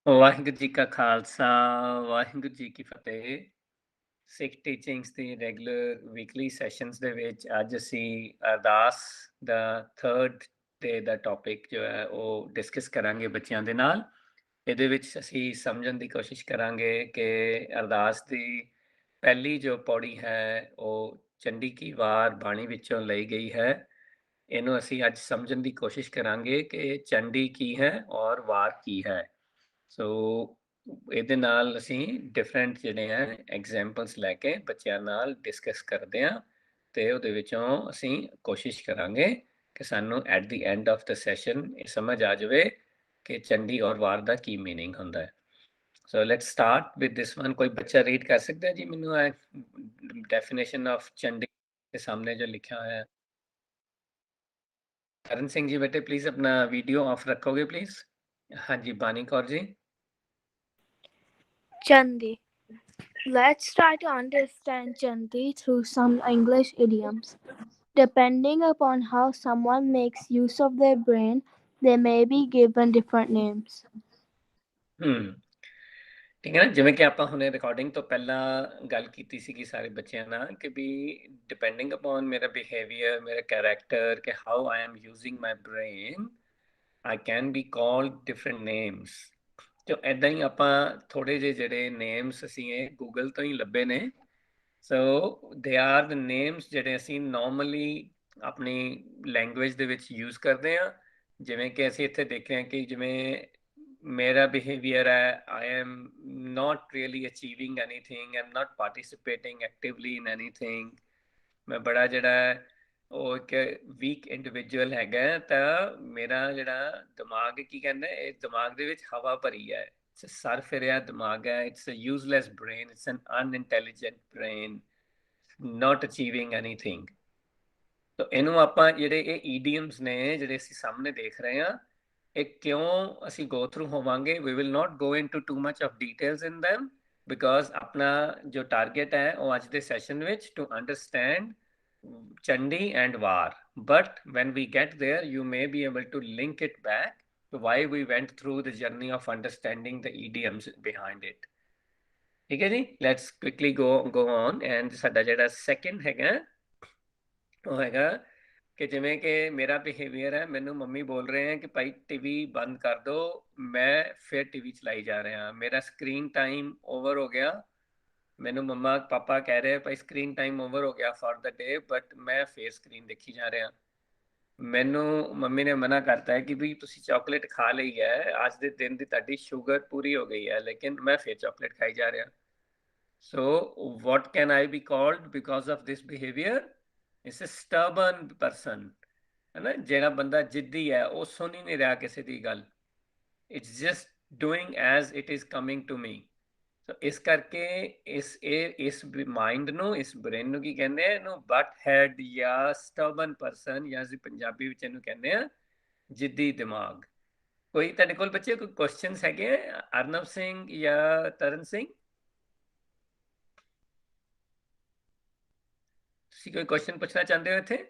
ਵਾਹਿਗੁਰੂ ਜੀ ਕਾ ਖਾਲਸਾ, ਵਾਹਿਗੁਰੂ ਜੀ ਕੀ ਫਤਿਹ। ਸਿੱਖ ਟੀਚਿੰਗਸ ਦੀ regular weekly sessions ਦੇ ਵਿੱਚ ਅੱਜ ਅਸੀਂ ਅਰਦਾਸ ਦਾ 3rd ਡੇ ਦਾ ਟੌਪਿਕ ਜੋ ਹੈ ਉਹ ਡਿਸਕਸ ਕਰਾਂਗੇ ਬੱਚਿਆਂ ਦੇ ਨਾਲ। ਇਹਦੇ ਵਿੱਚ ਅਸੀਂ ਸਮਝਣ ਦੀ ਕੋਸ਼ਿਸ਼ ਕਰਾਂਗੇ ਕਿ ਅਰਦਾਸ ਦੀ ਪਹਿਲੀ ਜੋ ਪੌੜੀ ਹੈ ਉਹ ਚੰਡੀ ਕੀ ਵਾਰ ਬਾਣੀ ਵਿੱਚੋਂ ਲਈ ਗਈ ਹੈ। ਇਹਨੂੰ ਅਸੀਂ ਅੱਜ ਸਮਝਣ ਦੀ ਕੋਸ਼ਿਸ਼ ਕਰਾਂਗੇ ਕਿ ਚੰਡੀ ਕੀ ਹੈ ਔਰ ਵਾਰ ਕੀ ਹੈ। ਸੋ ਇਹਦੇ ਨਾਲ ਅਸੀਂ ਡਿਫਰੈਂਟ ਜਿਹੜੇ ਆ ਐਗਜ਼ਾਮਪਲਸ ਲੈ ਕੇ ਬੱਚਿਆਂ ਨਾਲ ਡਿਸਕਸ ਕਰਦੇ ਹਾਂ ਤੇ ਉਹਦੇ ਵਿੱਚੋਂ ਅਸੀਂ ਕੋਸ਼ਿਸ਼ ਕਰਾਂਗੇ ਕਿ ਸਾਨੂੰ at the end of the session ਇਹ ਸਮਝ ਆ ਜਾਵੇ ਕਿ ਚੰਡੀ ਔਰ ਵਾਰ ਦਾ ਕੀ ਮੀਨਿੰਗ ਹੁੰਦਾ ਹੈ। So let's start with this one. ਕੋਈ ਬੱਚਾ ਰੀਡ ਕਰ ਸਕਦਾ ਹੈ ਜੀ ਮੈਨੂੰ ਡੈਫੀਨੇਸ਼ਨ ਆਫ ਚੰਡੀ ਦੇ ਸਾਹਮਣੇ ਜੋ ਲਿਖਿਆ ਹੋਇਆ ਹੈ। ਕਰਨ ਸਿੰਘ ਜੀ ਬੇਟੇ ਪਲੀਜ਼ ਆਪਣਾ ਵੀਡੀਓ ਆਫ ਰੱਖੋਗੇ ਪਲੀਜ਼। ਹਾਂਜੀ ਬਾਨੀ ਕੌਰ ਜੀ। Chandi. Let's try to understand Chandi through some English idioms. Depending upon how someone makes use of their brain, they may be given different names. ਠੀਕ ਹੈ ਨਾ, ਜਿਵੇਂ ਕਿ ਆਪਾਂ ਹੁਣੇ ਰਿਕਾਰਡਿੰਗ ਤੋਂ ਪਹਿਲਾਂ ਗੱਲ ਕੀਤੀ ਸੀਗੀ ਸਾਰੇ ਬੱਚਿਆਂ ਨਾਲ ਕਿ ਵੀ ਡਿਪੈਂਡਿੰਗ ਅਪੋਨ ਮੇਰਾ ਬਿਹੇਵੀਅਰ, ਮੇਰਾ ਕੈਰੈਕਟਰ, ਕਿ how I am using my brain, I can be called different names. ਤੇ ਐਦਾਂ ਹੀ ਆਪਾਂ ਥੋੜੇ ਜਿਹੇ ਜਿਹੜੇ ਨੇਮਸ ਅਸੀਂ ਇਹ ਗੂਗਲ ਤੋਂ ਹੀ ਲੱਭੇ ਨੇ। ਸੋ ਦੇ ਆਰ ਦ ਨੇਮਸ ਜਿਹੜੇ ਅਸੀਂ ਨਾਰਮਲੀ ਆਪਣੀ ਲੈਂਗੁਏਜ ਦੇ ਵਿੱਚ ਯੂਜ਼ ਕਰਦੇ ਹਾਂ। ਜਿਵੇਂ ਕਿ ਅਸੀਂ ਇੱਥੇ ਦੇਖ ਰਹੇ ਹਾਂ ਕਿ ਜਿਵੇਂ ਮੇਰਾ ਬਿਹੇਵੀਅਰ ਹੈ, I am not really achieving anything, I'm not participating actively in anything, ਮੈਂ ਬੜਾ ਜਿਹੜਾ ਹੈ ਉਹ ਇੱਕ ਵੀਕ ਇੰਡੀਵਿਜੂਅਲ ਹੈਗਾ। ਤਾਂ ਮੇਰਾ ਜਿਹੜਾ ਦਿਮਾਗ ਕੀ ਕਹਿੰਦਾ, ਇਹ ਦਿਮਾਗ ਦੇ ਵਿੱਚ ਹਵਾ ਭਰੀ ਹੈ, ਸਰ ਫਿਰਿਆ ਦਿਮਾਗ ਹੈ, it's a useless brain, it's an unintelligent brain, not achieving anything। ਤਾਂ ਇਹਨੂੰ ਆਪਾਂ ਜਿਹੜੇ ਇਹ ਈਡੀਅਮਸ ਨੇ ਜਿਹੜੇ ਅਸੀਂ ਸਾਹਮਣੇ ਦੇਖ ਰਹੇ ਹਾਂ, ਇਹ ਕਿਉਂ ਅਸੀਂ ਗੋ ਥਰੂ ਹੋਵਾਂਗੇ। We will not go into too much of details in them because ਆਪਣਾ ਜੋ ਟਾਰਗੇਟ ਹੈ ਉਹ ਅੱਜ ਦੇ ਸੈਸ਼ਨ ਵਿੱਚ to understand Chandi and war. But when we get there you may be able to link it back to why we went through the journey of understanding the idioms behind it। ਠੀਕ ਹੈ ਜੀ, let's quickly go on। And ਸਾਡਾ ਜਿਹੜਾ second ਹੈਗਾ ਉਹ ਹੈਗਾ ਕਿ ਜਿਵੇਂ ਕਿ ਮੇਰਾ ਬਿਹੇਵੀਅਰ ਹੈ, ਮੈਨੂੰ ਮੰਮੀ ਬੋਲ ਰਹੇ ਹੈ ਕਿ ਭਾਈ ਟੀਵੀ ਬੰਦ ਕਰ ਦੋ, ਮੈਂ ਫਿਰ ਟੀਵੀ ਚਲਾਈ ਜਾ ਰਿਹਾ, ਮੇਰਾ ਸਕਰੀਨ ਟਾਈਮ ਓਵਰ ਹੋ ਗਿਆ। ਮੈਨੂੰ ਮੰਮਾ ਪਾਪਾ ਕਹਿ ਰਹੇ ਭਾਈ ਸਕਰੀਨ ਟਾਈਮ ਓਵਰ ਹੋ ਗਿਆ ਫॉर द डे, ਬਟ ਮੈਂ ਫੇਰ ਸਕਰੀਨ ਦੇਖੀ ਜਾ ਰਿਹਾ। ਮੈਨੂੰ ਮੰਮੀ ਨੇ ਮਨਾ ਕਰਤਾ ਹੈ ਕਿ ਵੀ ਤੁਸੀਂ ਚਾਕਲੇਟ ਖਾ ਲਈ ਹੈ, ਅੱਜ ਦੇ ਦਿਨ ਦੀ ਤੁਹਾਡੀ ਸ਼ੂਗਰ ਪੂਰੀ ਹੋ ਗਈ ਹੈ, ਲੇਕਿਨ ਮੈਂ ਫੇਰ ਚਾਕਲੇਟ ਖਾਈ ਜਾ ਰਿਹਾ। ਸੋ what can I be called because of this behavior? It's a stubborn person। ਹੈ ਨਾ, ਜਿਹੜਾ ਬੰਦਾ ਜਿੱਦੀ ਹੈ ਉਹ ਸੁਣ ਹੀ ਨਹੀਂ ਰਿਹਾ ਕਿਸੇ ਦੀ ਗੱਲ, it's just doing as it is coming to me. So ਇਸ ਕਰਕੇ ਇਸ ਮਾਈਂਡ ਨੂੰ, ਇਸ ਬ੍ਰੇਨ ਨੂੰ ਕੀ ਕਹਿੰਦੇ ਆ, ਇਹਨੂੰ ਬਟ ਹੈਡ ਜਾਂ ਸਟਬਨ ਪਰਸਨ, ਜਾਂ ਅਸੀਂ ਪੰਜਾਬੀ ਵਿੱਚ ਇਹਨੂੰ ਕਹਿੰਦੇ ਆ ਜਿੱਦੀ ਦਿਮਾਗ। ਕੋਈ ਤੁਹਾਡੇ ਕੋਲ ਬੱਚੇ ਕੋਈ ਕੁਐਸਚਨਸ ਹੈਗੇ ਆ, ਅਰਨਵ ਸਿੰਘ ਜਾਂ ਤਰਨ ਸਿੰਘ? ਤੁਸੀਂ ਕੋਈ ਕੁਐਸਚਨ ਪੁੱਛਣਾ ਚਾਹੁੰਦੇ ਹੋ ਇੱਥੇ?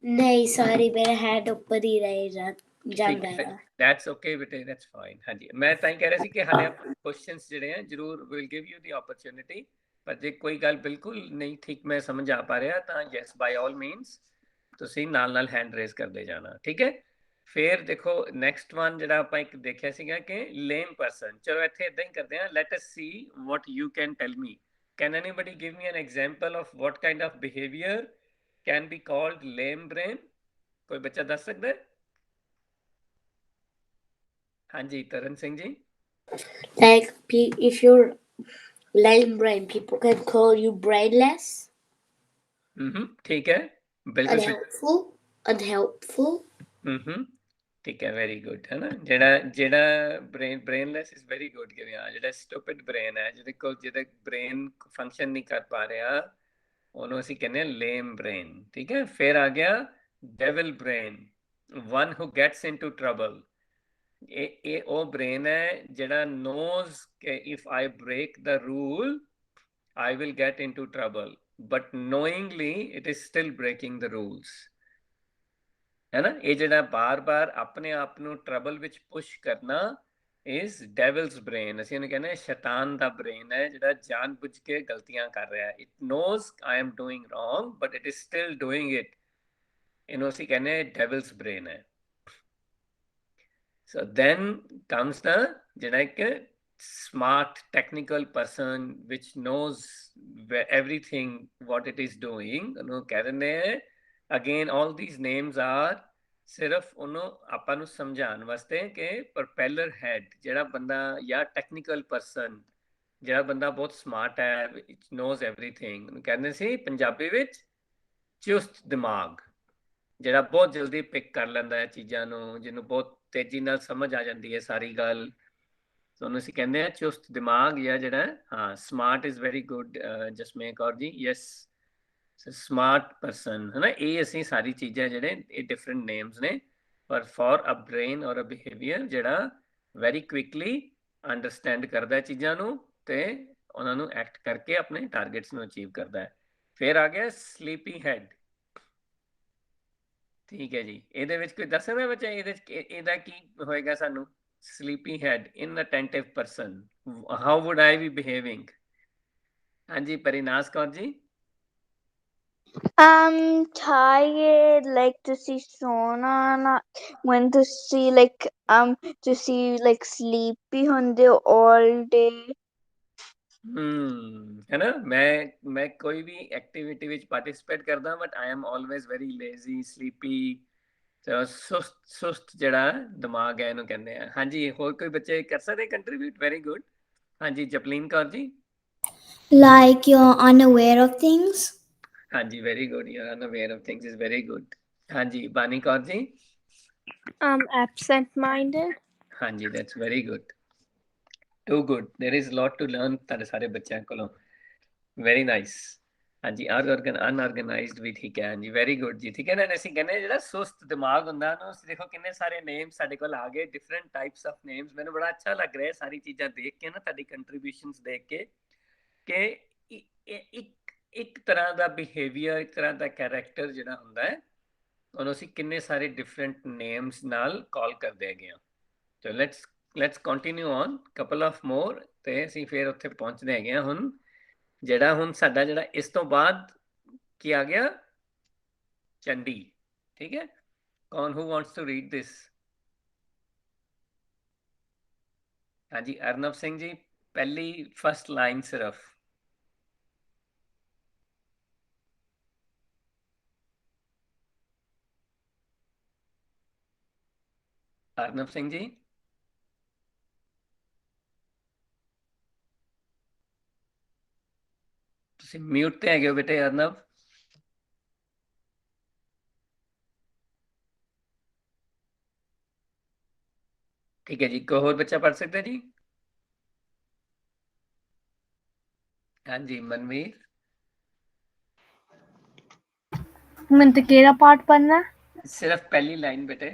ਨਹੀਂ ਸਾਰੀ ਮੇਰਾ ਹੈਡ ਉੱਪਰ ਹੀ ਰਹੇ ਜਾਂਦਾ ਹੈ। ਦੈਟਸ ਓਕੇ ਬੇਟੇ, ਦੈਟਸ ਫਾਈਨ। ਹਾਂਜੀ, ਮੈਂ ਤਾਂ ਹੀ ਕਹਿ ਰਿਹਾ ਸੀ ਕਿ ਹਾਲੇ ਆਪਾਂ ਕੁਐਸਚਨਸ ਜਿਹੜੇ ਆ ਜ਼ਰੂਰ will give you the opportunity, ਪਰ ਜੇ ਕੋਈ ਗੱਲ ਬਿਲਕੁਲ ਨਹੀਂ ਠੀਕ ਮੈਂ ਸਮਝ ਆ ਪਾ ਰਿਹਾ ਤਾਂ ਯੈਸ ਬਾਈ ਆਲ ਮੀਨਸ ਤੁਸੀਂ ਨਾਲ ਨਾਲ ਹੈਂਡ ਰੇਜ਼ ਕਰਦੇ ਜਾਣਾ, ਠੀਕ ਹੈ। ਫਿਰ ਦੇਖੋ ਨੈਕਸਟ ਵਨ ਜਿਹੜਾ ਆਪਾਂ ਇੱਕ ਦੇਖਿਆ ਸੀਗਾ ਕਿ ਲੇਮ ਪਰਸਨ। ਚਲੋ ਇੱਥੇ ਇਦਾਂ ਹੀ ਕਰਦੇ ਹਾਂ, let us C what you can tell me. Can anybody give me N example of what kind of behaviour can be called lame brain? ਕੋਈ ਬੱਚਾ ਦੱਸ ਸਕਦਾ ਹੈ? ਹਾਂਜੀ Tarn Singh ji. Like if you're lame brain, people can call you brainless, ਠੀਕ ਹੈ, ਬਿਲਕੁਲ unhelpful। ਠੀਕ ਹੈ, ਵੈਰੀ ਗੁੱਡ। ਹੈ ਨਾ, ਜਿਹੜਾ ਬ੍ਰੇਨਲੈਸ ਇਜ਼ ਵੈਰੀ ਗੁੱਡ। ਕਿਵੇਂ ਆ ਜਿਹੜਾ ਸਟੂਪਿਡ ਬ੍ਰੇਨ ਹੈ, ਜਿਹਦਾ ਬ੍ਰੇਨ ਫੰਕਸ਼ਨ ਨਹੀਂ ਕਰ ਪਾ ਰਿਹਾ, ਉਹਨੂੰ ਅਸੀਂ ਕਹਿੰਦੇ ਹਾਂ ਲੇਮ ਬ੍ਰੇਨ। ਠੀਕ ਹੈ, ਫਿਰ ਆ ਗਿਆ devil brain, one who gets into trouble. ਇਹ ਉਹ ਬ੍ਰੇਨ ਹੈ ਜਿਹੜਾ ਨੋਜ਼ ਕਿ if I break the rule I will get into trouble, but knowingly it is still breaking the rules। ਹੈ ਨਾ, ਇਹ ਜਿਹੜਾ ਬਾਰ-ਬਾਰ ਆਪਣੇ ਆਪ ਨੂੰ ਟਰਬਲ ਵਿੱਚ ਪੁਸ਼ ਕਰਨਾ, is devil's brain. ਅਸੀਂ ਉਹਨੂੰ ਕਹਿੰਦੇ ਸ਼ੈਤਾਨ ਦਾ ਬ੍ਰੇਨ ਹੈ ਜਿਹੜਾ ਜਾਣਬੁੱਝ ਕੇ ਗਲਤੀਆਂ ਕਰ ਰਿਹਾ ਹੈ. It knows I am doing wrong but it is still doing it. ਇਹਨੂੰ ਅਸੀਂ ਕਹਿੰਦੇ devil's brain ਹੈ. So then comes the ਜਿਹੜਾ ਇੱਕ smart technical person which knows everything what it is doing. ਉਹਨੂੰ ਕਹਿ ਦਿੰਦੇ ਹੈ again all these names are ਸਿਰਫ ਉਹਨੂੰ ਆਪਾਂ ਨੂੰ ਸਮਝਾਉਣ ਵਾਸਤੇ ਕਿ ਪ੍ਰੋਪੈਲਰ ਹੈਡ ਜਿਹੜਾ ਬੰਦਾ ਜਾਂ ਟੈਕਨੀਕਲ ਪਰਸਨ ਜਿਹੜਾ ਬੰਦਾ ਬਹੁਤ ਸਮਾਰਟ ਹੈ ਨੋਜ਼ ਐਵਰੀਥਿੰਗ ਉਹਨੂੰ ਕਹਿੰਦੇ ਸੀ ਪੰਜਾਬੀ ਵਿੱਚ ਚੁਸਤ ਦਿਮਾਗ ਜਿਹੜਾ ਬਹੁਤ ਜਲਦੀ ਪਿਕ ਕਰ ਲੈਂਦਾ ਹੈ ਚੀਜ਼ਾਂ ਨੂੰ ਜਿਹਨੂੰ ਬਹੁਤ ਤੇਜ਼ੀ ਨਾਲ ਸਮਝ ਆ ਜਾਂਦੀ ਹੈ ਸਾਰੀ ਗੱਲ ਉਹਨੂੰ ਅਸੀਂ ਕਹਿੰਦੇ ਆ ਚੁਸਤ ਦਿਮਾਗ ਜਾਂ ਜਿਹੜਾ ਹਾਂ smart is very good Jasmer Kaur ji yes smart person ਹੈ ਨਾ ਇਹ ਅਸੀਂ ਸਾਰੀ ਚੀਜ਼ਾਂ ਜਿਹੜੇ ਇਹ ਡਿਫਰੈਂਟ ਨੇਮਸ ਨੇ ਪਰ ਫॉर ਅ ਬ੍ਰੇਨ ਔਰ ਅ ਬਿਹੇਵੀਅਰ ਜਿਹੜਾ ਵੈਰੀ ਕੁਇਕਲੀ ਅੰਡਰਸਟੈਂਡ ਕਰਦਾ ਚੀਜ਼ਾਂ ਨੂੰ ਤੇ ਉਹਨਾਂ ਨੂੰ ਐਕਟ ਕਰਕੇ ਆਪਣੇ ਟਾਰਗੇਟਸ ਨੂੰ ਅਚੀਵ ਕਰਦਾ ਹੈ ਫਿਰ ਆ ਗਿਆ ਸਲੀਪੀ ਹੈਡ ਠੀਕ ਹੈ ਜੀ ਇਹਦੇ ਵਿੱਚ ਕੋਈ ਦੱਸ ਸਕਦਾ ਬੱਚਾ ਇਹਦਾ ਕੀ ਹੋਏਗਾ ਸਾਨੂੰ sleepy head inattentive person how would I be behaving ਹਾਂਜੀ Parinas Kaur ji Tired, like to see sona, not when to see to see sleepy hunde all day. है ना मैं कोई भी एक्टिविटी ਵਿੱਚ ਪਾਰਟਿਸਿਪੇਟ ਕਰਦਾ but I am always very lazy sleepy ਸੁਸਤ ਜਿਹੜਾ ਦਿਮਾਗ ਹੈ ਇਹਨੂੰ ਕਹਿੰਦੇ ਆ ਹਾਂਜੀ ਹੋਰ ਕੋਈ ਬੱਚੇ ਕਰ ਸਕਦੇ ਕੰਟਰੀਬਿਊਟ ਵੈਰੀ ਗੁੱਡ ਹਾਂਜੀ Japleen Kaur ji Like you're unaware of things. ਹਾਂਜੀ very good you are unaware of things is very good ਹਾਂਜੀ ਬਾਨੀ ਕੌਰ ਜੀ Absent minded. ਹਾਂਜੀ that's very good too good there is lot to learn ਤੁਹਾਡੇ ਸਾਰੇ ਬੱਚਿਆਂ ਕੋਲੋਂ ਵੈਰੀ ਨਾਈਸ ਹਾਂਜੀ ਅਨਆਰਗੇਨਾਈਜ਼ਡ ਵੀ ਠੀਕ ਹੈ ਹਾਂਜੀ ਵੈਰੀ ਗੁੱਡ ਜੀ ਠੀਕ ਹੈ ਨਾ ਅਸੀਂ ਕਹਿੰਦੇ ਜਿਹੜਾ ਸੁਸਤ ਦਿਮਾਗ ਹੁੰਦਾ ਨਾ ਉਸ ਦੇਖੋ ਕਿੰਨੇ ਸਾਰੇ ਨੇਮ ਸਾਡੇ ਕੋਲ ਆ ਗਏ ਡਿਫਰੈਂਟ ਟਾਈਪਸ ਆਫ ਨੇਮਸ ਮੈਨੂੰ ਬੜਾ ਅੱਛਾ ਲੱਗ ਰਿਹਾ ਸਾਰੀ ਚੀਜ਼ਾਂ ਦੇਖ ਕੇ ਨਾ ਤੁਹਾਡੀ ਕੰਟਰੀਬਿਊਸ਼ਨਸ ਦੇਖ ਕੇ ਕਿ ਇੱਕ ਤਰ੍ਹਾਂ ਦਾ ਬਿਹੇਵੀਅਰ ਇੱਕ ਤਰ੍ਹਾਂ ਦਾ ਕੈਰੈਕਟਰ ਜਿਹੜਾ ਹੁੰਦਾ ਹੈ ਉਹਨੂੰ ਅਸੀਂ ਕਿੰਨੇ ਸਾਰੇ ਡਿਫਰੈਂਟ ਨੇਮਸ ਨਾਲ ਕਾਲ ਕਰਦੇ ਹੈਗੇ ਹਾਂ so let's continue on couple of more ਤੇ ਅਸੀਂ ਫਿਰ ਉੱਥੇ ਪਹੁੰਚਦੇ ਹੈਗੇ ਹਾਂ ਹੁਣ ਜਿਹੜਾ ਹੁਣ ਸਾਡਾ ਜਿਹੜਾ ਇਸ ਤੋਂ ਬਾਅਦ ਕੀ ਆ ਗਿਆ ਚੰਡੀ ਠੀਕ ਹੈ ਕੌਣ ਹੂ ਵਾਂਟਸ ਟੂ ਰੀਡ ਦਿਸ ਹਾਂਜੀ ਅਰਨਵ ਸਿੰਘ ਜੀ ਪਹਿਲੀ ਫਸਟ ਲਾਈਨ ਸਿਰਫ ਅਰਨਵ ਸਿੰਘ ਜੀ ਤੁਸੀਂ ਮਿਊਟ ਤੇ ਹੈਗੇ ਹੋ ਬੇਟੇ ਅਰਨਵ ठीक है जी कोई और बच्चा पढ़ सकता है जी हाँ जी मनवीर मैं केरा पार्ट पढ़ना सिर्फ पहली लाइन बेटे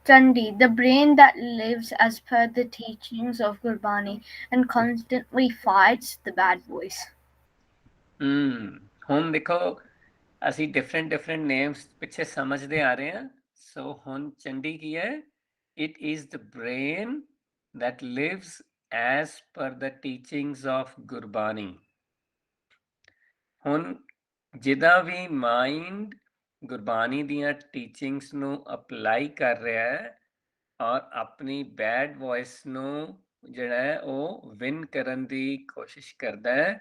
Chandi, the brain that lives as per the teachings of Gurbani and constantly fights the bad voice. ਹੁਣ ਦੇਖੋ ਅਸੀਂ ਡਿਫਰੈਂਟ ਨੇਮਸ ਪਿੱਛੇ ਸਮਝਦੇ ਆ ਰਹੇ ਹਾਂ ਸੋ ਹੁਣ ਚੰਡੀ ਕੀ ਹੈ it is the brain that lives as per the teachings of Gurbani ਹੁਣ ਜਿਹਦਾ ਵੀ ਮਾਈਂਡ ਗੁਰਬਾਣੀ ਦੀਆਂ ਟੀਚਿੰਗਸ ਨੂੰ ਅਪਲਾਈ ਕਰ ਰਿਹਾ ਹੈ ਔਰ ਆਪਣੀ ਬੈਡ ਵੌਇਸ ਨੂੰ ਜਿਹੜਾ ਹੈ ਉਹ ਵਿਨ ਕਰਨ ਦੀ ਕੋਸ਼ਿਸ਼ ਕਰਦਾ ਹੈ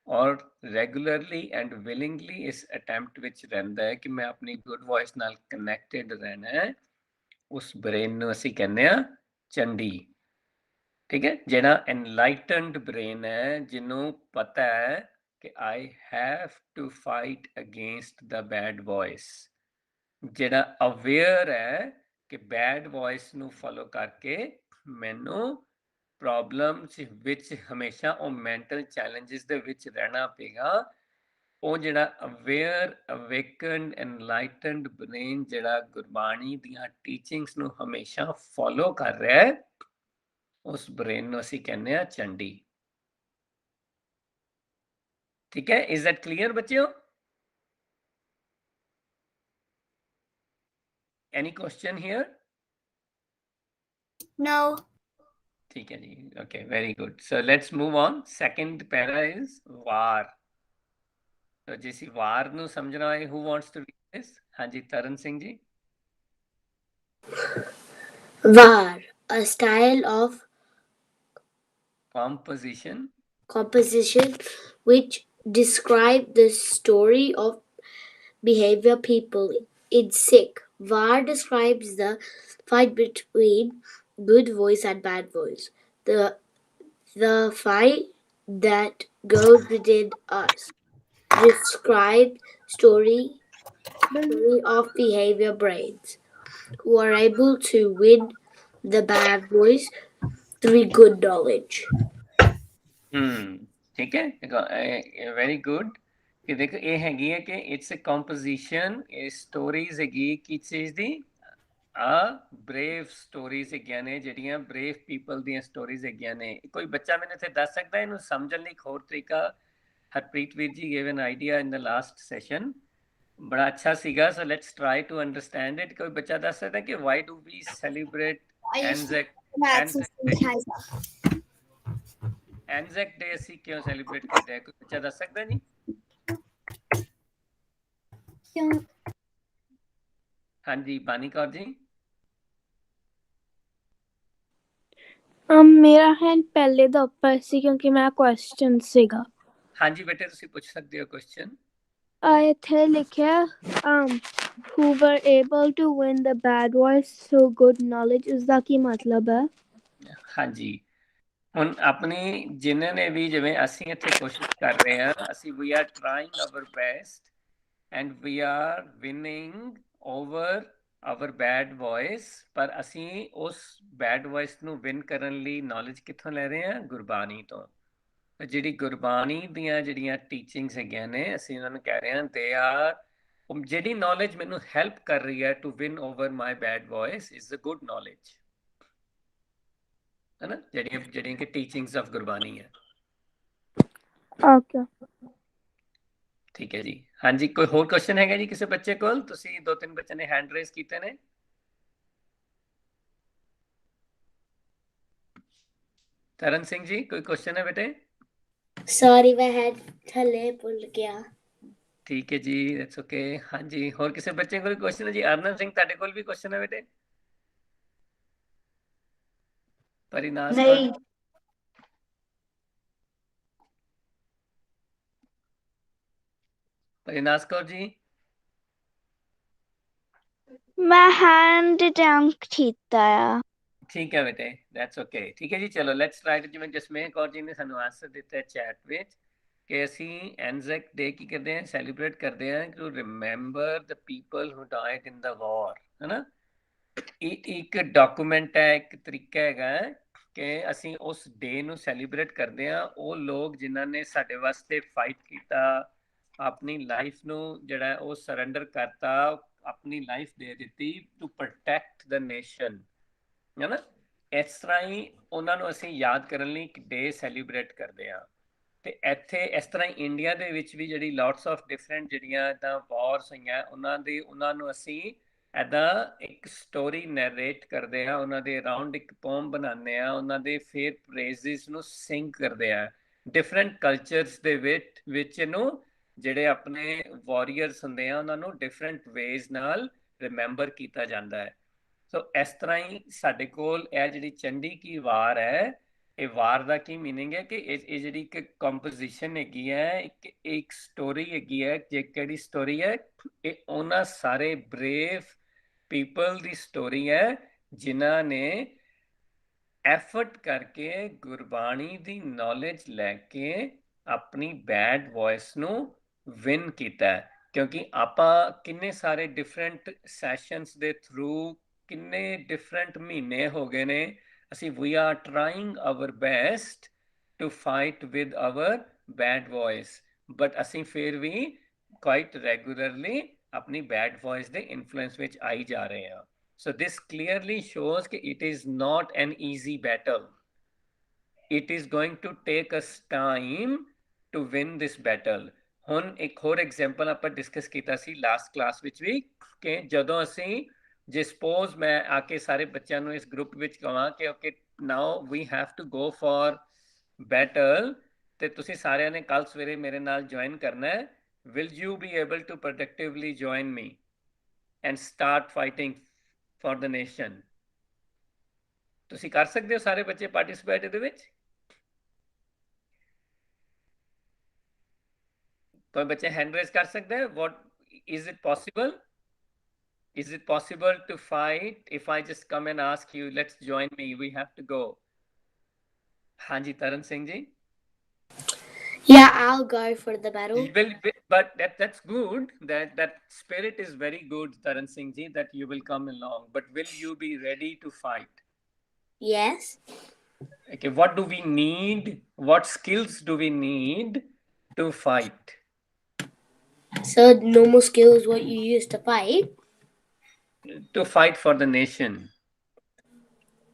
ਔਰ ਰੈਗੂਲਰਲੀ ਐਂਡ ਵਿਲਿੰਗਲੀ ਇਸ ਅਟੈਂਪਟ ਵਿੱਚ ਰਹਿੰਦਾ ਹੈ ਕਿ ਮੈਂ ਆਪਣੀ ਗੁੱਡ ਵੌਇਸ ਨਾਲ ਕਨੈਕਟਡ ਰਹਿਣਾ ਹੈ ਉਸ ਬ੍ਰੇਨ ਨੂੰ ਅਸੀਂ ਕਹਿੰਦੇ ਆ ਚੰਡੀ ਠੀਕ ਹੈ ਜਿਹੜਾ ਐਨਲਾਈਟਨਡ ਬ੍ਰੇਨ ਹੈ ਜਿਹਨੂੰ ਪਤਾ ਹੈ ਕਿ I have to fight against the bad voice ਜਿਹੜਾ ਅਵੇਅਰ ਹੈ ਕਿ ਬੈਡ ਵੌਇਸ ਨੂੰ ਫੋਲੋ ਕਰਕੇ ਮੈਨੂੰ ਪ੍ਰੋਬਲਮਸ ਵਿੱਚ ਹਮੇਸ਼ਾ ਉਹ ਮੈਂਟਲ ਚੈਲੰਜਸ ਦੇ ਵਿੱਚ ਰਹਿਣਾ ਪਏਗਾ ਉਹ ਜਿਹੜਾ ਅਵੇਅਰ ਅਵੇਕਨਡ ਐਨਲਾਈਟਨਡ ਬ੍ਰੇਨ ਜਿਹੜਾ ਗੁਰਬਾਣੀ ਦੀਆਂ ਟੀਚਿੰਗਸ ਨੂੰ ਹਮੇਸ਼ਾ ਫੋਲੋ ਕਰ ਰਿਹਾ ਹੈ ਉਸ ਬ੍ਰੇਨ ਨੂੰ ਅਸੀਂ ਕਹਿੰਦੇ ਆ ਚੰਡੀ ठीक है इज दैट क्लियर बच्चों एनी क्वेश्चन हियर No. ठीक है जी, okay, very good. So let's move on. Second para is war. तो जिस war ਨੂੰ ਸਮਝਣਾ ਹੈ, who wants to read this? ਹਾਂਜੀ Tarn Singh ji. Var, a style of composition which describe the story of behavior people in Sikh. Var describes the fight between good voice and bad voice. The fight that goes within us. Describe story of behavior brains who are able to win the bad voice through good knowledge. ਠੀਕ ਹੈ, very good. ਕਿ ਦੇਖੋ ਇਹ ਹੈਗੀ ਹੈ ਕਿ it's a composition, ਇਹ stories ਹੈਗੀ ਕੀ ਚੀਜ਼ ਦੀ? ਬ੍ਰੇਵ ਸਟੋਰੀਜ਼ ਹੈਗੀਆਂ ਨੇ, ਜਿਹੜੀਆਂ ਬ੍ਰੇਵ ਪੀਪਲ ਦੀਆਂ ਸਟੋਰੀਜ਼ ਹੈਗੀਆਂ ਨੇ। ਕੋਈ ਬੱਚਾ ਮੈਨੂੰ ਇੱਥੇ ਦੱਸ ਸਕਦਾ ਇਹਨੂੰ ਸਮਝਣ ਲਈ ਇੱਕ ਹੋਰ ਤਰੀਕਾ? ਹਰਪ੍ਰੀਤ ਵੀਰ ji gave an idea in the last session, ਬੜਾ ਅੱਛਾ ਸੀਗਾ। So let's try to understand it. ਕੋਈ ਬੱਚਾ ਦੱਸ ਸਕਦਾ ਕਿ why do we celebrate Anzac Day ਅਸੀਂ ਕਿਉਂ ਸੈਲੀਬ੍ਰੇਟ ਕਰਦੇ ਹਾਂ? ਕੋਈ ਬੱਚਾ ਦੱਸ ਸਕਦਾ ਜੀ? ਹਾਂਜੀ ਬਾਨੀ ਕੌਰ ਜੀ। ਮੇਰਾ ਹੈਂਡ ਪਹਿਲੇ ਦਾ ਉੱਪਰ ਸੀ ਕਿਉਂਕਿ ਮੇਰਾ ਕੁਐਸਚਨ ਸੀਗਾ। ਹਾਂਜੀ ਬੇਟੇ ਤੁਸੀਂ ਪੁੱਛ ਸਕਦੇ ਹੋ ਕੁਐਸਚਨ। ਇੱਥੇ ਲਿਖਿਆ who were able to win the bad voice through good knowledge, ਇਸਦਾ ਕੀ ਮਤਲਬ ਹੈ? ਹਾਂਜੀ ਹੁਣ ਆਪਣੀ ਜਿਨ੍ਹਾਂ ਨੇ ਵੀ, ਜਿਵੇਂ ਅਸੀਂ ਇੱਥੇ ਕੋਸ਼ਿਸ਼ ਕਰ ਰਹੇ ਹਾਂ, ਅਸੀਂ we are trying our best and we are winning over our bad voice. ਪਰ ਅਸੀਂ ਉਸ ਬੈਡ ਵੌਇਸ ਨੂੰ ਵਿਨ ਕਰਨ ਲਈ ਨੌਲੇਜ ਕਿੱਥੋਂ ਲੈ ਰਹੇ ਹਾਂ? ਗੁਰਬਾਣੀ ਤੋਂ। ਜਿਹੜੀ ਗੁਰਬਾਣੀ ਦੀਆਂ ਜਿਹੜੀਆਂ ਟੀਚਿੰਗਸ ਹੈਗੀਆਂ ਨੇ, ਅਸੀਂ ਉਹਨਾਂ ਨੂੰ ਕਹਿ ਰਹੇ ਹਾਂ ਦੇ ਆਰ, ਜਿਹੜੀ ਨੌਲੇਜ ਮੈਨੂੰ ਹੈਲਪ ਕਰ ਰਹੀ ਹੈ to win over my bad voice is a good knowledge, ਹੈ ਨਾ? ਜਿਹੜੀਆਂ ਕਿ ਟੀਚਿੰਗਸ ਆਫ ਗੁਰਬਾਣੀ ਹੈ। ਓਕੇ ਠੀਕ ਹੈ ਜੀ। ਹਾਂਜੀ ਕੋਈ ਹੋਰ ਕੁਐਸਚਨ ਹੈਗਾ ਜੀ ਕਿਸੇ ਬੱਚੇ ਕੋਲ? ਤੁਸੀਂ 2-3 ਬੱਚੇ ਨੇ ਹੈਂਡ ਰੇਜ਼ ਕੀਤੇ ਨੇ। ਤਰਨ ਸਿੰਘ ਜੀ ਕੋਈ ਕੁਐਸਚਨ ਹੈ ਬੇਟੇ? ਸੌਰੀ ਮੈਂ ਹੈਡ ਥੱਲੇ ਭੁੱਲ ਗਿਆ। ਠੀਕ ਹੈ ਜੀ, ਇਟਸ ਓਕੇ। ਹਾਂਜੀ ਹੋਰ ਕਿਸੇ ਬੱਚੇ ਕੋਲ ਕੁਐਸਚਨ ਹੈ ਜੀ? ਅਰਨਬ ਸਿੰਘ ਤੁਹਾਡੇ ਕੋਲ ਵੀ ਕੁਐਸਚਨ ਹੈ ਬੇਟੇ? ਪਰਿਨਾਸ ਕੌਰ? ਨਹੀਂ। ਪਰਿਨਾਸ ਕੌਰ ਜੀ? ਮੈਂ ਹੈਂਡ ਡਾਊਨ ਕੀਤਾ ਆ। ਠੀਕ ਹੈ ਬੇਟੇ, ਦੈਟਸ ਓਕੇ। ਠੀਕ ਹੈ ਜੀ, ਚਲੋ ਲੈਟਸ ਟਰਾਈ ਟੂ, ਜਿਵੇਂ ਜਸਮੇਰ ਕੌਰ ਜੀ ਨੇ ਸਾਨੂੰ ਆਨਸਰ ਦਿੱਤਾ ਚੈਟ ਵਿੱਚ ਕਿ ਅਸੀਂ ਐਨਜ਼ੈਕ ਡੇ ਕੀ ਕਰਦੇ ਹਾਂ? ਸੈਲੀਬ੍ਰੇਟ ਕਰਦੇ ਹਾਂ to remember the people who died in the war, ਹੈ ਨਾ? ਇਹ ਇੱਕ ਡਾਕੂਮੈਂਟ ਹੈ, ਇੱਕ ਤਰੀਕਾ ਹੈਗਾ ਕਿ ਅਸੀਂ ਉਸ ਡੇ ਨੂੰ ਸੈਲੀਬ੍ਰੇਟ ਕਰਦੇ ਹਾਂ। ਉਹ ਲੋਕ ਜਿਨ੍ਹਾਂ ਨੇ ਸਾਡੇ ਵਾਸਤੇ ਫਾਈਟ ਕੀਤਾ, ਆਪਣੀ ਲਾਈਫ ਨੂੰ ਜਿਹੜਾ ਉਹ ਸਰੈਂਡਰ ਕਰਤਾ, ਆਪਣੀ ਲਾਈਫ ਦੇ ਦਿੱਤੀ ਟੂ ਪ੍ਰੋਟੈਕਟ ਦ ਨੇਸ਼ਨ, ਹੈ ਨਾ? ਇਸ ਤਰ੍ਹਾਂ ਹੀ ਉਹਨਾਂ ਨੂੰ ਅਸੀਂ ਯਾਦ ਕਰਨ ਲਈ ਇੱਕ ਡੇ ਸੈਲੀਬ੍ਰੇਟ ਕਰਦੇ ਹਾਂ। ਤੇ ਇੱਥੇ ਇਸ ਤਰ੍ਹਾਂ ਹੀ ਇੰਡੀਆ ਦੇ ਵਿੱਚ ਵੀ ਜਿਹੜੀ ਲੋਟਸ ਆਫ ਡਿਫਰੈਂਟ ਜਿਹੜੀਆਂ ਇੱਦਾਂ ਵਾਰਸ ਹੋਈਆਂ, ਉਹਨਾਂ ਨੂੰ ਅਸੀਂ ਇੱਦਾਂ ਇੱਕ ਸਟੋਰੀ ਨੈਰੇਟ ਕਰਦੇ ਹਾਂ, ਉਹਨਾਂ ਦੇ ਅਰਾਊਂਡ ਇੱਕ ਪੋਮ ਬਣਾਉਂਦੇ ਹਾਂ, ਉਹਨਾਂ ਦੇ ਫਿਰ ਪ੍ਰੇਜ਼ਿਸ ਨੂੰ ਸਿੰਗ ਕਰਦੇ ਆ। ਡਿਫਰੈਂਟ ਕਲਚਰਸ ਦੇ ਵਿੱਚ ਇਹਨੂੰ ਜਿਹੜੇ ਆਪਣੇ ਵਾਰੀਅਰਸ ਹੁੰਦੇ ਆ ਉਹਨਾਂ ਨੂੰ ਡਿਫਰੈਂਟ ਵੇਜ਼ ਨਾਲ ਰਿਮੈਂਬਰ ਕੀਤਾ ਜਾਂਦਾ ਹੈ। ਸੋ ਇਸ ਤਰ੍ਹਾਂ ਹੀ ਸਾਡੇ ਕੋਲ ਇਹ ਜਿਹੜੀ ਚੰਡੀ ਕੀ ਵਾਰ ਹੈ, ਇਹ ਵਾਰ ਦਾ ਕੀ ਮੀਨਿੰਗ ਹੈ ਕਿ ਇਹ ਜਿਹੜੀ ਇੱਕ ਕੰਪੋਜੀਸ਼ਨ ਹੈਗੀ ਹੈ, ਇੱਕ ਸਟੋਰੀ ਹੈਗੀ ਹੈ। ਜੇ ਕਿਹੜੀ ਸਟੋਰੀ ਹੈ? ਇਹ ਉਹਨਾਂ ਸਾਰੇ ਬਰੇਵ ਪੀਪਲ ਦੀ ਸਟੋਰੀ ਹੈ ਜਿਨ੍ਹਾਂ ਨੇ ਐਫਰਟ ਕਰਕੇ ਗੁਰਬਾਣੀ ਦੀ ਨੌਲੇਜ ਲੈ ਕੇ ਆਪਣੀ ਬੈਡ ਵੌਇਸ ਨੂੰ ਵਿਨ ਕੀਤਾ ਹੈ। ਕਿਉਂਕਿ ਆਪਾਂ ਕਿੰਨੇ ਸਾਰੇ ਡਿਫਰੈਂਟ ਸੈਸ਼ਨਸ ਦੇ ਥਰੂ, ਕਿੰਨੇ ਡਿਫਰੈਂਟ ਮਹੀਨੇ ਹੋ ਗਏ ਨੇ, ਅਸੀਂ we are trying our best to fight with our bad voice, but ਅਸੀਂ ਫਿਰ ਵੀ ਕੁਆਇਟ ਰੈਗੂਲਰਲੀ ਆਪਣੀ ਬੈਡ ਵੌਇਸ ਦੇ ਇਨਫਲੂਐਂਸ ਵਿੱਚ ਆਈ ਜਾ ਰਹੇ ਹਾਂ। So this clearly shows that it is not an easy battle. It is going to take us time to win this battle. ਹੁਣ ਇੱਕ ਹੋਰ ਐਗਜ਼ਾਮਪਲ ਆਪਾਂ ਡਿਸਕਸ ਕੀਤਾ ਸੀ ਲਾਸਟ ਕਲਾਸ ਵਿੱਚ ਵੀ ਕਿ ਜਦੋਂ ਅਸੀਂ ਜੇ ਸਪੋਜ਼ ਮੈਂ ਆ ਕੇ ਸਾਰੇ ਬੱਚਿਆਂ ਨੂੰ ਇਸ ਗਰੁੱਪ ਵਿੱਚ ਕਹਾਂ ਕਿ okay now we have to go for battle ਤੇ ਤੁਸੀਂ ਸਾਰਿਆਂ ਨੇ ਕੱਲ ਸਵੇਰੇ ਮੇਰੇ ਨਾਲ ਜੁਆਇਨ ਕਰਨਾ ਹੈ, will you be able to productively join me and start fighting for the nation? ਤੁਸੀਂ ਕਰ ਸਕਦੇ ਹੋ ਸਾਰੇ ਬੱਚੇ ਪਾਰਟਿਸਿਪੇਟ ਇਹਦੇ ਵਿੱਚ? ਕੋਈ ਬੱਚੇ ਹੈਂਡ ਰੇਜ਼ ਕਰ ਸਕਦਾ ਹੈ? what is it possible? Is it possible to fight if I just come and ask you, let's join me, we have to go? ਹਾਂਜੀ Tarn Singh ji. Yeah, I'll go for the battle. But that's good. That spirit is very good, Taran Singh ji, that you will come along. But will you be ready to fight? Yes. Okay, what do we need? What skills do we need to fight? So normal skills what you use to fight. To fight for the nation.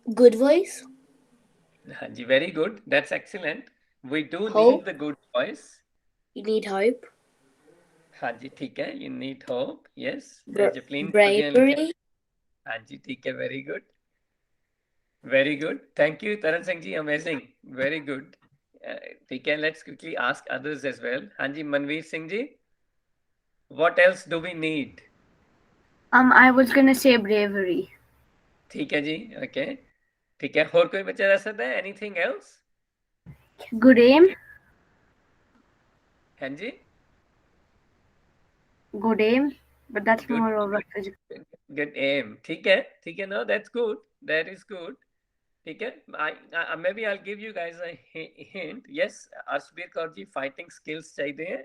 Good voice. Hanji, very good. That's excellent. We do Hope. need the good voice. You need hope. Hanji, ठीक है. You need hope. Yes. Bravery. Hanji, ठीक है. Very good. Very good. Thank you, Taran Singh ji. Amazing. Very good. ठीक है. Let's quickly ask others as well. Hanji, Manveer Singh ji. What else do we need? I was gonna say bravery. ठीक है जी. Okay. ठीक है. और कोई बच्चा रह सकता है? Anything else? Good aim. Hanji. Good aim, but that's Good. more of a physical. Good aim. ठीक है. ठीक है. No, that's good. That is good. ठीक है. Maybe I'll give you guys a hint. Yes, Arshbir Kaur ji, fighting skills चाहिए हैं.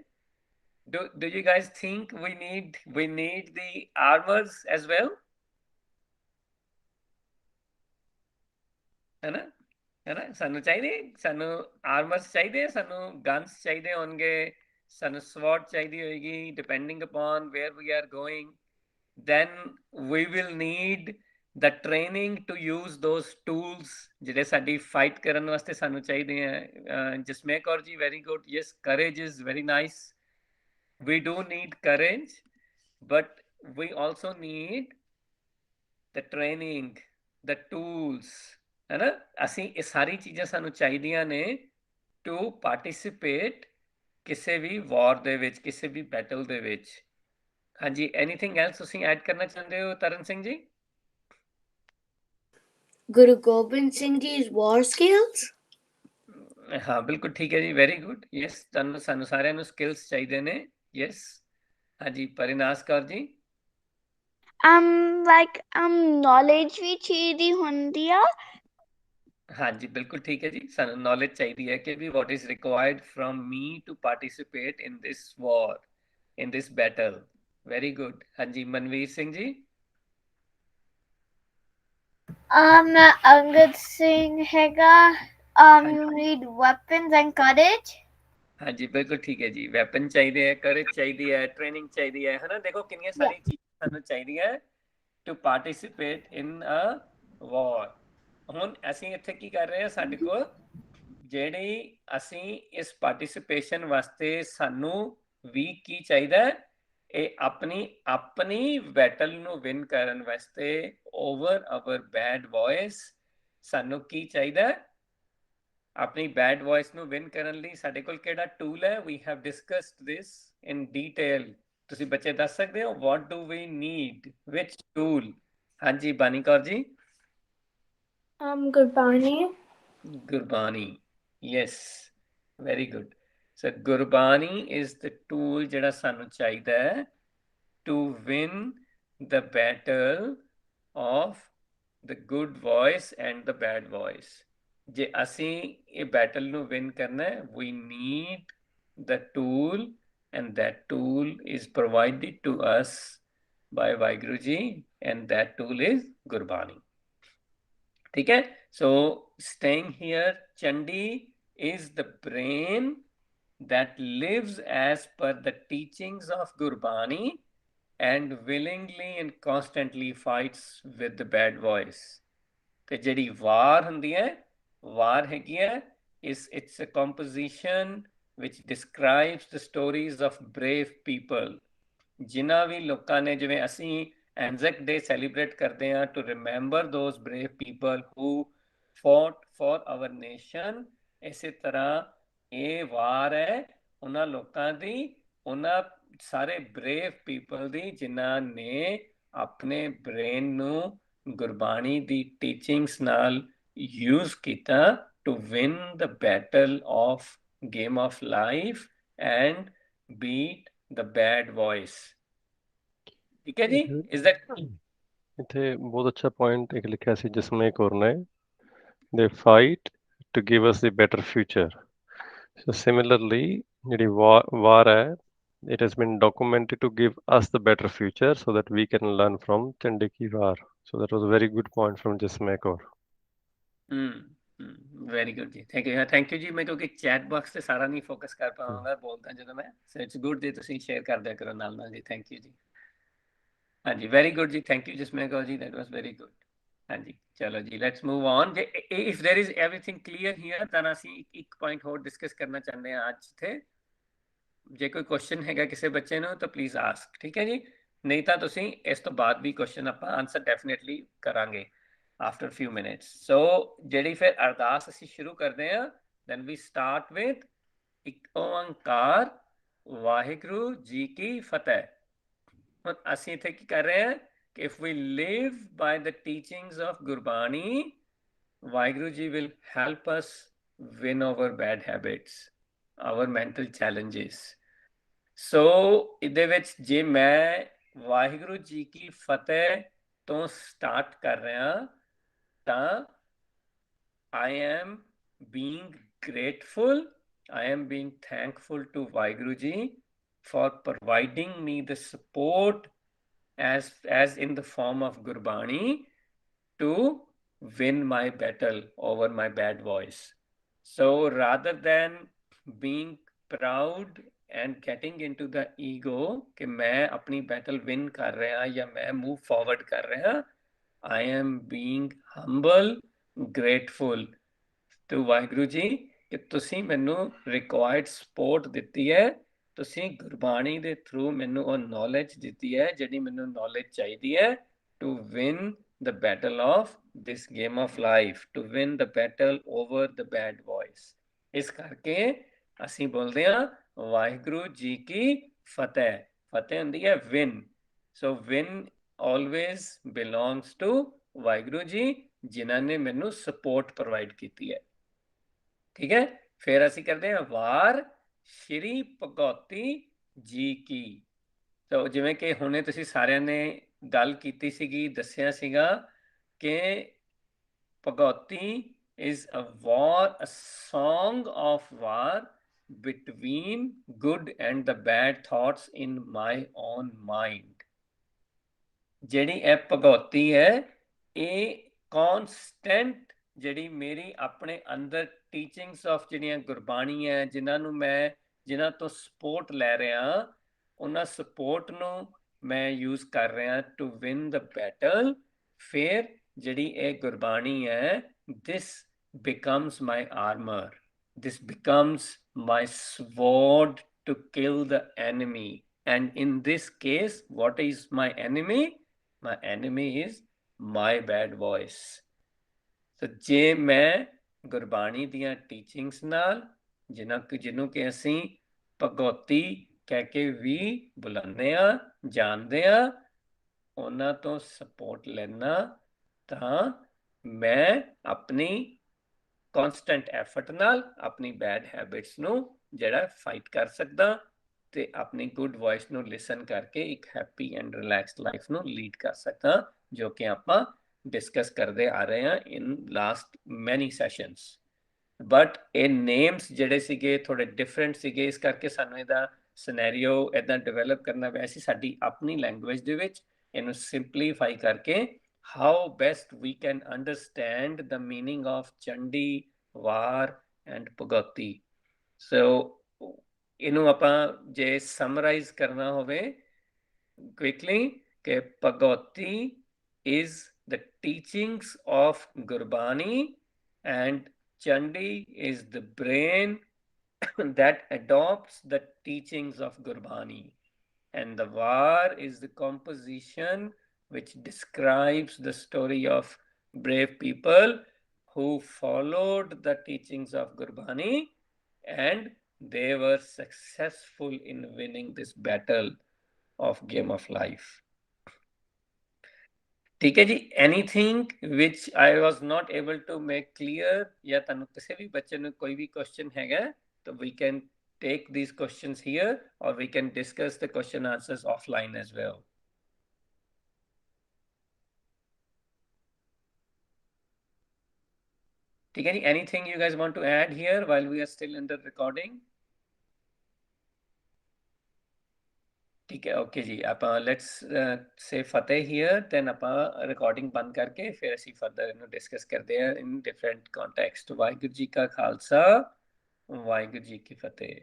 Do you guys think we need the armors as well? है ना? है ना? सानू चाहिए, सानू armors चाहिए, सानू guns चाहिए होंगे, सानू sword चाहिए होगी, depending upon where we are going. Then we will need the training to use those tools ਜਿਹੜੇ ਸਾਡੀ fight ਕਰਨ ਵਾਸਤੇ ਸਾਨੂੰ ਚਾਹੀਦੇ ਆ। Jasmer Kaur ji, very good. Yes, courage is very nice. We do need courage, but we also need the training, the tools, है ना? ਅਸੀਂ ਇਹ ਸਾਰੀ ਚੀਜ਼ਾਂ ਸਾਨੂੰ ਚਾਹੀਦੀਆਂ ਨੇ to participate ਕਿਸੇ ਵੀ war ਦੇ ਵਿੱਚ, ਕਿਸੇ ਵੀ battle ਦੇ ਵਿੱਚ। ਹਾਂਜੀ, anything else ਤੁਸੀਂ ਐਡ ਕਰਨਾ ਚਾਹੁੰਦੇ ਹੋ Tarn Singh ji? Guru Gobind Singh Ji's war skills. ਹਾਂ ਬਿਲਕੁਲ ਠੀਕ ਹੈ ਜੀ, ਵੈਰੀ ਗੁੱਡ। ਯੈਸ, ਤੁਹਾਨੂੰ ਸਾਨੂੰ ਸਾਰਿਆਂ ਨੂੰ ਸਕਿੱਲਸ ਚਾਹੀਦੇ ਨੇ। ਯੈਸ, ਹਾਂਜੀ ਪਰਿਨਾਸ ਕੌਰ ਜੀ। knowledge ਵੀ ਚਾਹੀਦੀ ਹੁੰਦੀ ਆ। ਹਾਂਜੀ ਬਿਲਕੁਲ ਠੀਕ ਹੈ ਜੀ, ਸਾਨੂੰ ਨੌਲੇਜ ਚਾਹੀਦੀ ਹੈ ਕਿ ਵੀ what is required from me to participate in this war, in this battle. Very good. ਹਾਂਜੀ ਮਨਵੀਰ ਸਿੰਘ ਜੀ। Angad Singh ਹੈਗਾ, you need weapons and courage. ਹਾਂਜੀ ਬਿਲਕੁਲ ਠੀਕ ਹੈ ਜੀ, ਵੈਪਨ ਚਾਹੀਦੇ ਹੈ, ਕਰੇਜ ਚਾਹੀਦੀ ਹੈ, ਟ੍ਰੇਨਿੰਗ ਚਾਹੀਦੀ ਹੈ, ਹਨਾ? ਦੇਖੋ ਕਿੰਨੀਆਂ ਸਾਰੀਆਂ ਚੀਜ਼ਾਂ ਸਾਨੂੰ ਚਾਹੀਦੀਆਂ ਟੂ ਪਾਰਟਿਸਿਪੇਟ ਇਨ ਅ ਵਾਰ। ਹੁਣ ਅਸੀਂ ਇੱਥੇ ਕੀ ਕਰ ਰਹੇ ਹਾਂ, ਸਾਡੇ ਕੋਲ ਜਿਹੜੀ ਅਸੀਂ ਇਸ ਪਾਰਟਿਸਿਪੇਸ਼ਨ ਵਾਸਤੇ ਸਾਨੂੰ ਵੀ ਕੀ ਚਾਹੀਦਾ, ਇਹ ਆਪਣੀ ਬੈਟਲ ਨੂੰ ਵਿਨ ਕਰਨ ਵਾਸਤੇ ਓਵਰ ਆਵਰ ਬੈਡ ਵੌਇਸ ਸਾਨੂੰ ਕੀ ਚਾਹੀਦਾ, ਆਪਣੀ ਬੈਡ ਵੌਇਸ ਨੂੰ ਵਿਨ ਕਰਨ ਲਈ ਸਾਡੇ ਕੋਲ ਕਿਹੜਾ ਟੂਲ ਹੈ? We have discussed this in detail. ਤੁਸੀਂ ਬੱਚੇ ਦੱਸ ਸਕਦੇ ਹੋ what do we need, which tool? ਹਾਂਜੀ Bani Kaur ji. Gurbani. Gurbani, yes, very good. So Gurbani is the tool ਜਿਹੜਾ ਸਾਨੂੰ ਚਾਹੀਦਾ ਹੈ to win the battle of the good voice and the bad voice. ਜੇ ਅਸੀਂ ਇਹ ਬੈਟਲ ਨੂੰ ਵਿਨ ਕਰਨਾ ਹੈ, we need the tool, and that tool is provided to us by Vaheguru Ji, and that tool is Gurbani. ठीक है? So staying here, Chandi is the brain that lives as per the teachings of Gurbani and willingly and constantly fights with the bad voice. ਤੇ ਜਿਹੜੀ ਵਾਰ ਹੁੰਦੀ ਹੈ, ਵਾਰ ਹੈਗੀ ਹੈ, it's a composition which describes the stories of brave people. ਜਿਨ੍ਹਾਂ ਵੀ ਲੋਕਾਂ ਨੇ, ਜਿਵੇਂ ਅਸੀਂ Anzac Day celebrate ਕਰਦੇ ਆ to remember those brave people who fought for our nation। ਇਸੇ ਤਰ੍ਹਾਂ ਇਹ ਵਾਰ ਹੈ ਉਹਨਾਂ ਲੋਕਾਂ ਦੀ, ਉਹਨਾਂ ਸਾਰੇ brave people ਦੀ ਜਿਨ੍ਹਾਂ ਨੇ ਆਪਣੇ ਬ੍ਰੇਨ ਨੂੰ ਗੁਰਬਾਣੀ ਦੀ ਟੀਚਿੰਗਸ ਨਾਲ ਯੂਜ਼ ਕੀਤਾ to win the battle of game of life and beat the bad voice। ਠੀਕ ਹੈ ਜੀ, is that ਇੱਥੇ ਬਹੁਤ ਅੱਛਾ ਪੁਆਇੰਟ ਇੱਕ ਲਿਖਿਆ ਸੀ ਜਿਸਮੇ ਕੌਰ ਨੇ, they fight to give us the better future। So similarly ਜਿਹੜੀ ਵਾਰ ਹੈ, it has been documented to give us the better future so that we can learn from Chandi Ki War। So that was a very good point from ਜਿਸਮੇ Kaur. Very good ਜੀ, thank you ਜੀ। ਮੈਂ ਕਿਉਂਕਿ chat box ਤੇ ਸਾਰਾ ਨਹੀਂ focus ਕਰ ਪਾਵਾਂਗਾ ਬੋਲਦਾ ਜਦੋਂ ਮੈਂ, ਸੋ ਇਟਸ ਗੁੱਡ ਜੇ ਤੁਸੀਂ ਸ਼ੇਅਰ ਕਰ ਦਿਆ ਕਰੋ ਨਾਲ ਨਾਲ ਜੀ। Thank you ji. ਹਾਂਜੀ, ਵੈਰੀ ਗੁੱਡ ਜੀ, thank you Jasmeh Kaur ji, that was very good. ਹਾਂਜੀ, ਚਲੋ ਜੀ, ਲੈਟਸ ਮੂਵ ਔਨ। ਜੇ if there is everything clear here ਤਾਂ ਅਸੀਂ ਇੱਕ ਪੁਆਇੰਟ ਹੋਰ ਡਿਸਕਸ ਕਰਨਾ ਚਾਹੁੰਦੇ ਹਾਂ ਅੱਜ ਇੱਥੇ। ਜੇ ਕੋਈ ਕੁਐਸਚਨ ਹੈਗਾ ਕਿਸੇ ਬੱਚੇ ਨੂੰ ਤਾਂ ਪਲੀਜ਼ ਆਸਕ, ਠੀਕ ਹੈ ਜੀ। ਨਹੀਂ ਤਾਂ ਤੁਸੀਂ ਇਸ ਤੋਂ ਬਾਅਦ ਵੀ ਕੁਐਸਚਨ ਆਪਾਂ ਆਨਸਰ ਡੈਫੀਨੇਟਲੀ ਕਰਾਂਗੇ after few minutes। so ਜਿਹੜੀ ਫਿਰ ਅਰਦਾਸ ਅਸੀਂ ਸ਼ੁਰੂ ਕਰਦੇ ਹਾਂ, then we start with ਇੱਕ ਓੰਕਾਰ ਵਾਹਿਗੁਰੂ ਜੀ ਕੀ ਫਤਿਹ। ਹੁਣ ਅਸੀਂ ਇੱਥੇ ਕੀ ਕਰ ਰਹੇ ਹਾਂ ਕਿ if we live by the teachings of Gurbani, Waheguru ji will help us win our bad habits, our mental challenges। so ਇਹਦੇ ਵਿੱਚ ਜੇ ਮੈਂ ਵਾਹਿਗੁਰੂ ਜੀ ਕੀ ਫਤਿਹ ਤੋਂ ਸਟਾਰਟ ਕਰ ਰਿਹਾ ਤਾਂ I am being grateful, I am being thankful to Vaheguru Ji for providing me the support as in the form of Gurbani to win my battle over my bad voice। so rather than being proud and getting into the ego कि मैं अपनी battle win कर रहा या मैं move forward कर रहा, I am being humble, grateful to Waheguru ji ਕਿ ਤੁਸੀਂ ਮੈਨੂੰ ਰਿਕੁਆਇਰਡ ਸਪੋਰਟ ਦਿੱਤੀ ਹੈ, ਤੁਸੀਂ ਗੁਰਬਾਣੀ ਦੇ ਥਰੂ ਮੈਨੂੰ ਉਹ ਨੌਲੇਜ ਦਿੱਤੀ ਹੈ ਜਿਹੜੀ ਮੈਨੂੰ ਨੌਲੇਜ ਚਾਹੀਦੀ ਹੈ to win the battle of this game of life, to win the battle over the bad voice। ਇਸ ਕਰਕੇ ਅਸੀਂ ਬੋਲਦੇ ਹਾਂ ਵਾਹਿਗੁਰੂ ਜੀ ਕੀ ਫਤਿਹ। ਫਤਿਹ ਹੁੰਦੀ ਹੈ win। so win always belongs to Waheguru ji ਜਿਨ੍ਹਾਂ ਨੇ ਮੈਨੂੰ ਸਪੋਰਟ ਪ੍ਰੋਵਾਈਡ ਕੀਤੀ ਹੈ, ਠੀਕ ਹੈ। ਫਿਰ ਅਸੀਂ ਕਰਦੇ ਹਾਂ ਵਾਰ ਸ਼੍ਰੀ ਭਗੌਤੀ ਜੀ ਕੀ। ਤਾਂ ਜਿਵੇਂ ਕਿ ਹੁਣੇ ਤੁਸੀਂ ਸਾਰਿਆਂ ਨੇ ਗੱਲ ਕੀਤੀ ਸੀਗੀ, ਦੱਸਿਆ ਸੀਗਾ ਕਿ Bhagauti is a war, a song of war between good and the bad thoughts in my own mind। ਜਿਹੜੀ ਇਹ ਭਗੌਤੀ ਹੈ ਇਹ ਕੌਨਸਟੈਂਟ ਜਿਹੜੀ ਮੇਰੀ ਆਪਣੇ ਅੰਦਰ ਟੀਚਿੰਗਸ ਆਫ ਜਿਹੜੀਆਂ ਗੁਰਬਾਣੀ ਹੈ, ਜਿਨ੍ਹਾਂ ਤੋਂ ਸਪੋਰਟ ਲੈ ਰਿਹਾ, ਉਹਨਾਂ ਸਪੋਰਟ ਨੂੰ ਮੈਂ ਯੂਜ਼ ਕਰ ਰਿਹਾ ਟੂ ਵਿਨ ਦ ਬੈਟਲ। ਫਿਰ ਜਿਹੜੀ ਇਹ ਗੁਰਬਾਣੀ ਹੈ, this becomes my armour, this becomes my sword to kill the enemy. and in this case what is my enemy? My enemy is my bad voice। so ਜੇ ਮੈਂ ਗੁਰਬਾਣੀ ਦੀਆਂ teachings ਨਾਲ ਜਿਹਨੂੰ ਕਿ ਅਸੀਂ ਭਗੌਤੀ ਕਹਿ ਕੇ ਵੀ ਬੁਲਾਉਂਦੇ ਹਾਂ, ਜਾਣਦੇ ਹਾਂ, ਉਹਨਾਂ ਤੋਂ ਸਪੋਰਟ ਲੈਣਾ, ਤਾਂ ਮੈਂ ਆਪਣੀ ਕੌਨਸਟੈਂਟ ਐਫਰਟ ਨਾਲ ਆਪਣੀ ਬੈਡ ਹੈਬਿਟਸ ਨੂੰ ਜਿਹੜਾ ਫਾਈਟ ਕਰ ਸਕਦਾ ਤੇ ਆਪਣੀ ਗੁੱਡ ਵੌਇਸ ਨੂੰ ਲਿਸਨ ਕਰਕੇ ਇੱਕ ਹੈਪੀ ਐਂਡ ਰਿਲੈਕਸਡ ਲਾਈਫ ਨੂੰ ਲੀਡ ਕਰ ਸਕਦਾ, ਜੋ ਕਿ ਆਪਾਂ ਡਿਸਕਸ ਕਰਦੇ ਆ ਰਹੇ ਹਾਂ ਇਨ ਲਾਸਟ ਮੈਨੀ ਸੈਸ਼ਨਸ। ਬਟ ਇਹ ਨੇਮਸ ਜਿਹੜੇ ਸੀਗੇ ਥੋੜੇ ਡਿਫਰੈਂਟ ਸੀਗੇ, ਇਸ ਕਰਕੇ ਸਾਨੂੰ ਇਹਦਾ ਸਿਨੈਰੀਓ ਇੱਦਾਂ ਡਿਵੈਲਪ ਕਰਨਾ ਪਿਆ ਸੀ ਸਾਡੀ ਆਪਣੀ ਲੈਂਗੁਏਜ ਦੇ ਵਿੱਚ, ਇਹਨੂੰ ਸਿੰਪਲੀਫਾਈ ਕਰਕੇ how best we can understand the meaning of Chandi, war and Bhagauti. So ਇਹਨੂੰ ਆਪਾਂ ਜੇ ਸਮਰਾਈਜ਼ ਕਰਨਾ ਹੋਵੇ ਕੁਇਕਲੀ ਕਿ Bhagauti is the teachings of Gurbani and Chandi is the brain that adopts the teachings of Gurbani, and the Var is the composition which describes the story of brave people who followed the teachings of Gurbani and they were successful in winning this battle of game of life. ठीक है जी, anything which I was not able to make clear या तुहानू किसी भी बच्चे ने कोई भी क्वेश्चन हैगा तो we can take these questions here or we can discuss the question answers offline as well. ठीक है जी, anything you guys want to add here while we are still in the recording? ठीक है, okay जी, आप let's say Fateh here then ਆਪਾਂ recording ਬੰਦ ਕਰਕੇ ਫਿਰ ਅਸੀਂ ਫਰਦਰ ਇਹਨੂੰ ਡਿਸਕਸ ਕਰਦੇ ਹਾਂ ਇਨ ਡਿਫਰੈਂਟ ਕੰਟੈਕਸਟ। ਵਾਹਿਗੁਰੂ ਜੀ ਕਾ ਖਾਲਸਾ, ਵਾਹਿਗੁਰੂ ਜੀ ਕੀ ਫਤਿਹ।